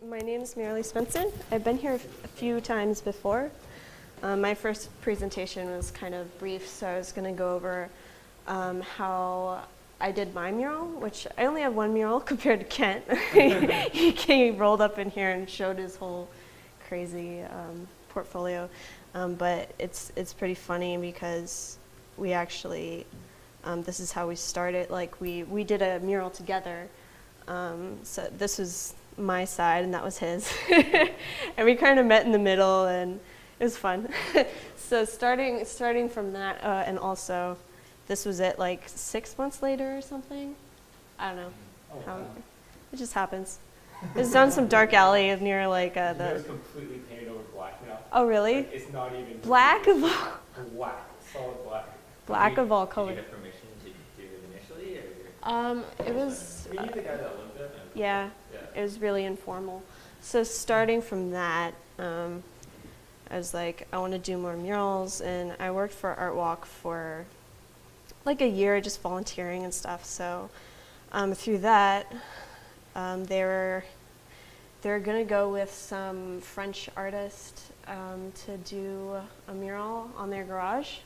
My name is Marilee Spencer. I've been here a few times before. My first presentation was kind of brief, so I was going to go over how I did my mural, which I only have one mural compared to Kent. He rolled up in here and showed his whole crazy portfolio, but it's pretty funny because we actually, this is how we started. Like we did a mural together. So this was my side and that was his. And we kind of met in the middle and it was fun. So starting from that, and also this was it like 6 months later or something. I don't know. How it just happens. It was on some dark alley near like the. It was completely painted over black now. Oh really? Like, it's not even black of all. Black, solid black. Black of all colors. Did you get permission to do it initially, or? It was. Were you the guy that lived there? Yeah, it was really informal. So starting from that, I was like, I want to do more murals, and I worked for Art Walk for like a year, just volunteering and stuff. So through that, they were gonna go with some French artist to do a mural on their garage,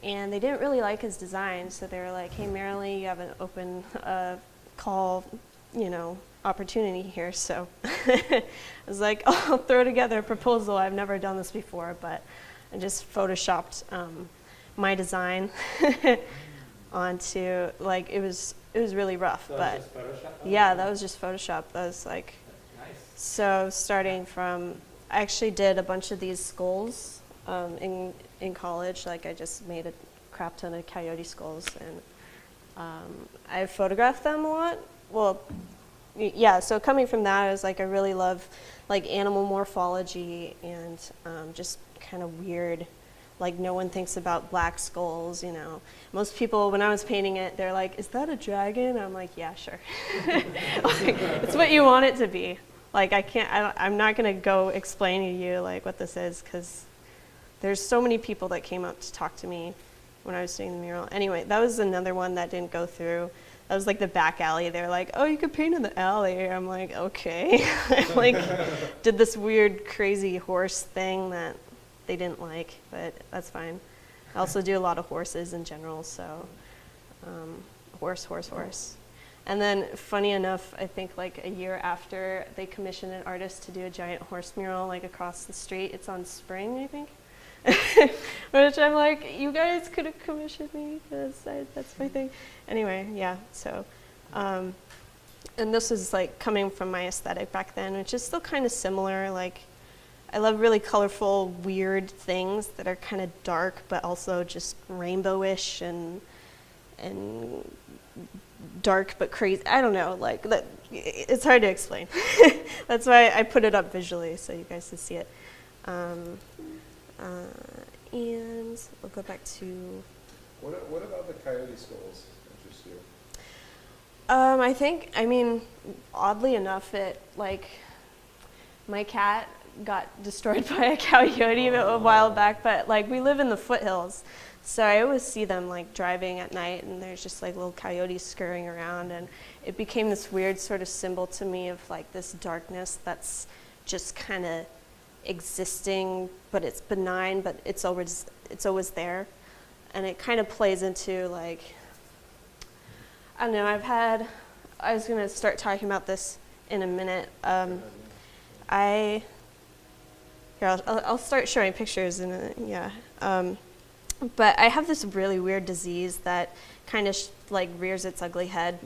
and they didn't really like his design. So they were like, "Hey, Marilee, you have an open call, opportunity here." So I was like, I'll throw together a proposal. I've never done this before, but I just photoshopped my design onto, like, it was really rough. So but just Photoshop? yeah, that was just Photoshop. That was like, nice. So starting from, I actually did a bunch of these skulls in college. Like I just made a crap ton of coyote skulls, and I photographed them a lot. Well, yeah, so coming from that, I was like, I really love like animal morphology and just kind of weird, like no one thinks about black skulls, Most people, when I was painting it, they're like, is that a dragon? I'm like, yeah, sure. Like, it's what you want it to be. Like I'm not gonna go explain to you like what this is, because there's so many people that came up to talk to me when I was doing the mural. Anyway, that was another one that didn't go through. That was like the back alley. They were like, oh, you could paint in the alley. I'm like, okay. I like did this weird, crazy horse thing that they didn't like, but that's fine. I also do a lot of horses in general, so horse. And then funny enough, I think like a year after, they commissioned an artist to do a giant horse mural like across the street. It's on Spring, I think. Which I'm like, you guys could have commissioned me because that's my thing. Anyway, yeah, so, and this is like coming from my aesthetic back then, which is still kind of similar. Like, I love really colorful, weird things that are kind of dark, but also just rainbowish and dark but crazy. I don't know, like that. It's hard to explain. That's why I put it up visually so you guys can see it. And we'll go back to. What about the coyote skulls interest you? I mean, oddly enough, my cat got destroyed by a coyote a while back, but like we live in the foothills, so I always see them like driving at night, and there's just like little coyotes scurrying around, and it became this weird sort of symbol to me of like this darkness that's just kind of existing, but it's benign, but it's always there. And it kind of plays into like, I don't know, I was going to start talking about this in a minute. I'll start showing pictures in a, yeah. But I have this really weird disease that kind of like rears its ugly head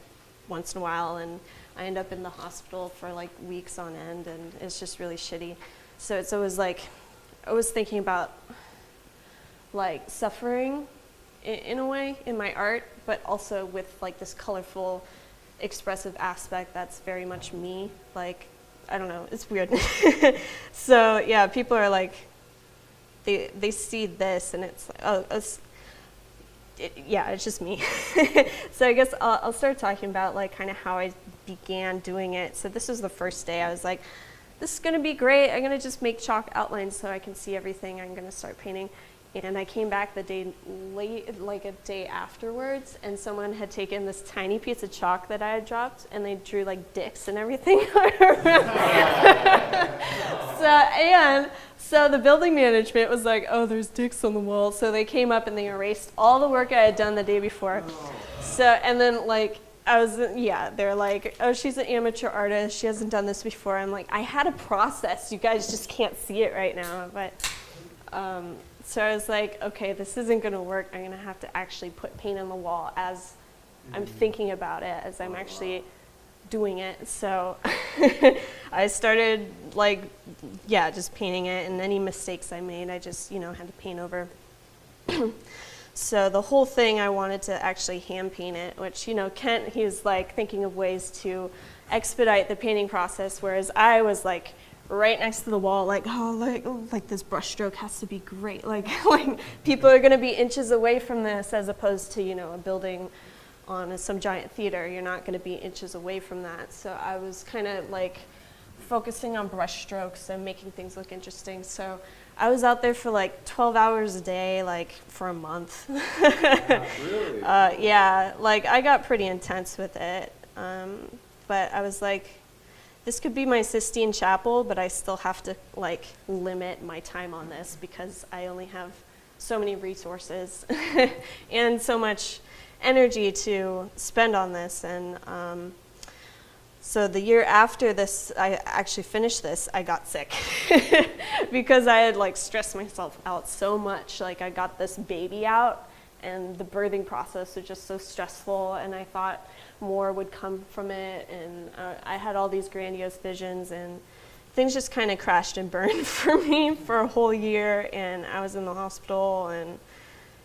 once in a while, and I end up in the hospital for like weeks on end, and it's just really shitty. So it's always like, I was thinking about like suffering in a way in my art, but also with like this colorful, expressive aspect that's very much me. Like, I don't know, it's weird. So yeah, people are like, they see this and it's like, oh, it's just me. So I guess I'll start talking about like kind of how I began doing it. So this was the first day. I was like, this is gonna be great. I'm gonna just make chalk outlines so I can see everything. I'm gonna start painting. And I came back the day late, like a day afterwards, and someone had taken this tiny piece of chalk that I had dropped, and they drew like dicks and everything. So the building management was like, oh, there's dicks on the wall. So they came up and they erased all the work I had done the day before. So, and then like, they're like, oh, she's an amateur artist. She hasn't done this before. I'm like, I had a process. You guys just can't see it right now. But, so I was like, okay, this isn't going to work. I'm going to have to actually put paint on the wall as I'm thinking about it, as I'm actually doing it. So I started like, just painting it, and any mistakes I made, I just, had to paint over. So the whole thing, I wanted to actually hand paint it, which, Kent, he's like thinking of ways to expedite the painting process, whereas I was like right next to the wall, like, oh, like this brush stroke has to be great. Like people are going to be inches away from this, as opposed to, a building on some giant theater. You're not going to be inches away from that. So I was kind of like focusing on brush strokes and making things look interesting. So I was out there for like 12 hours a day, like for a month. Really? Yeah, like I got pretty intense with it. But I was like, this could be my Sistine Chapel, but I still have to like limit my time on this because I only have so many resources and so much energy to spend on this. And so the year after this, I actually finished this, I got sick because I had like stressed myself out so much. Like I got this baby out, and the birthing process was just so stressful, and I thought more would come from it, and I had all these grandiose visions, and things just kind of crashed and burned for me for a whole year, and I was in the hospital, and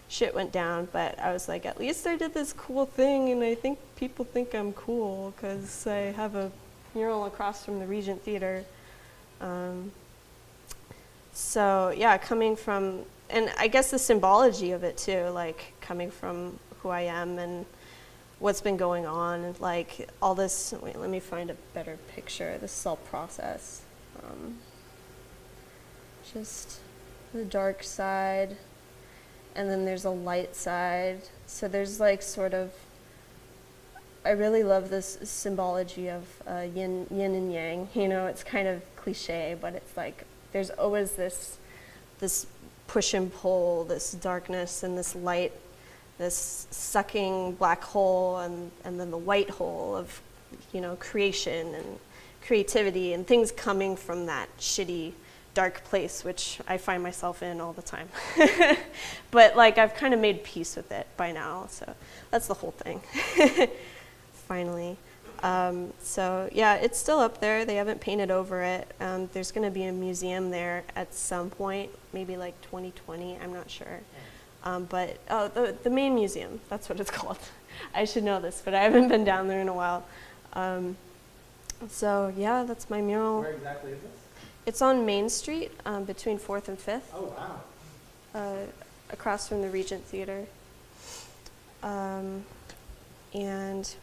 shit went down. But I was like, at least I did this cool thing, and I think people think I'm cool because I have a mural across from the Regent Theater. So yeah, coming from, and I guess the symbology of it too, like coming from who I am and what's been going on, and like all this, wait, let me find a better picture. This is all process. Just the dark side, and then there's a light side. So there's like sort of, I really love this symbology of yin and yang. It's kind of cliche, but it's like there's always this push and pull, this darkness and this light, this sucking black hole, and then the white hole of creation and creativity and things coming from that shitty dark place, which I find myself in all the time. But like I've kind of made peace with it by now, so that's the whole thing. Finally. So yeah, it's still up there. They haven't painted over it. There's going to be a museum there at some point, maybe like 2020, I'm not sure. But the main museum, that's what it's called. I should know this, but I haven't been down there in a while. So yeah, that's my mural. Where exactly is this? It's on Main Street, between 4th and 5th. Oh, wow. Across from the Regent Theater. And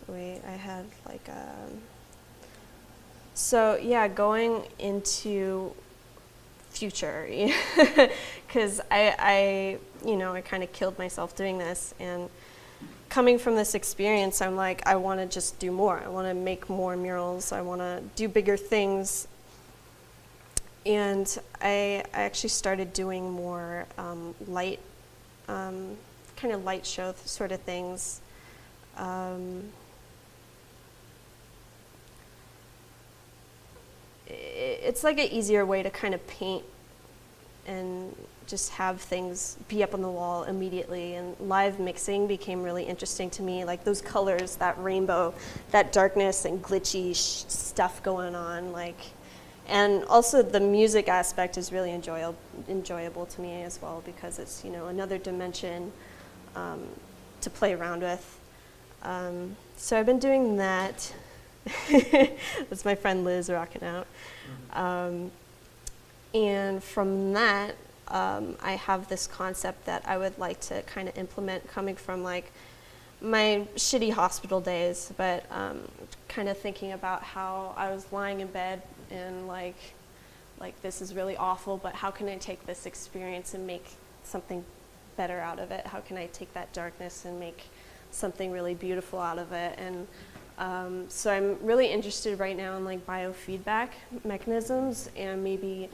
wait, I had like so yeah, going into future, because I kind of killed myself doing this, and coming from this experience, I'm like, I want to just do more. I want to make more murals. I want to do bigger things. And I actually started doing more light, kind of light show sort of things. It's like an easier way to kind of paint and just have things be up on the wall immediately. And live mixing became really interesting to me, like those colors, that rainbow, that darkness and glitchy stuff going on, like. And also the music aspect is really enjoyable to me as well, because it's another dimension to play around with. So I've been doing that. That's my friend Liz rocking out. And from that, I have this concept that I would like to kind of implement, coming from like my shitty hospital days, but kind of thinking about how I was lying in bed and like this is really awful, but how can I take this experience and make something better out of it? How can I take that darkness and make something really beautiful out of it? And so I'm really interested right now in like biofeedback mechanisms and maybe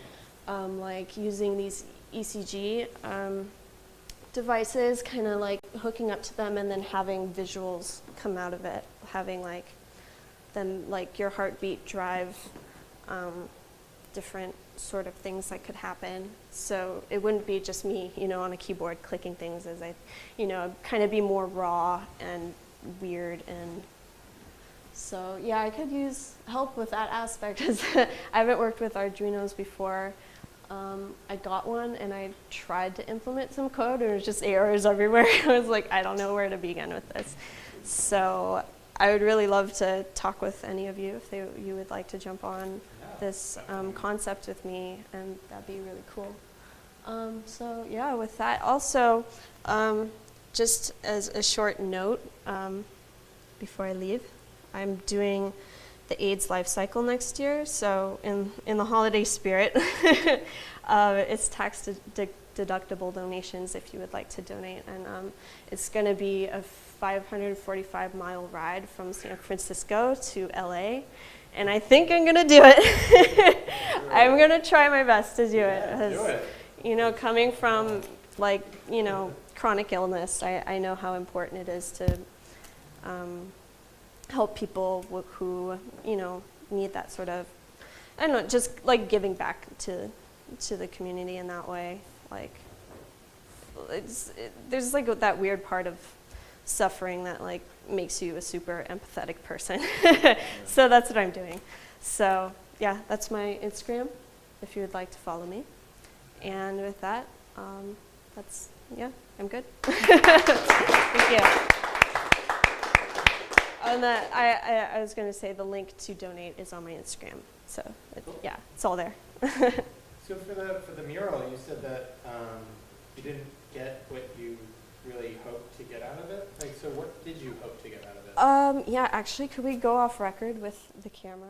like using these ECG devices, kind of like hooking up to them and then having visuals come out of it, having like them, like your heartbeat drive different sort of things that could happen. So it wouldn't be just me, you know, on a keyboard clicking things, as I, you know, kind of be more raw and weird. And so yeah, I could use help with that aspect, because I haven't worked with Arduinos before. I got one and I tried to implement some code and it was just errors everywhere. I was like, I don't know where to begin with this. So I would really love to talk with any of you if you would like to jump on this concept with me, and that'd be really cool. So yeah, with that, also, just as a short note before I leave, I'm doing the AIDS life cycle next year. So in the holiday spirit, it's tax deductible donations if you would like to donate. And it's going to be a 545-mile ride from San Francisco to LA. And I think I'm going to do it. I'm going to try my best to do it. Do it. You know, coming from like, you know, chronic illness, I know how important it is to help people who, you know, need that sort of, I don't know, just like giving back to the community in that way. Like, there's like that weird part of suffering that like makes you a super empathetic person. So that's what I'm doing. So yeah, that's my Instagram if you would like to follow me. And with that, that's, yeah, I'm good. Thank you. And I was going to say the link to donate is on my Instagram. So yeah, it's all there. So for the mural, you said that you didn't get what you really hoped to get out of it. Like, so what did you hope to get out of it? Yeah, actually, could we go off record with the camera?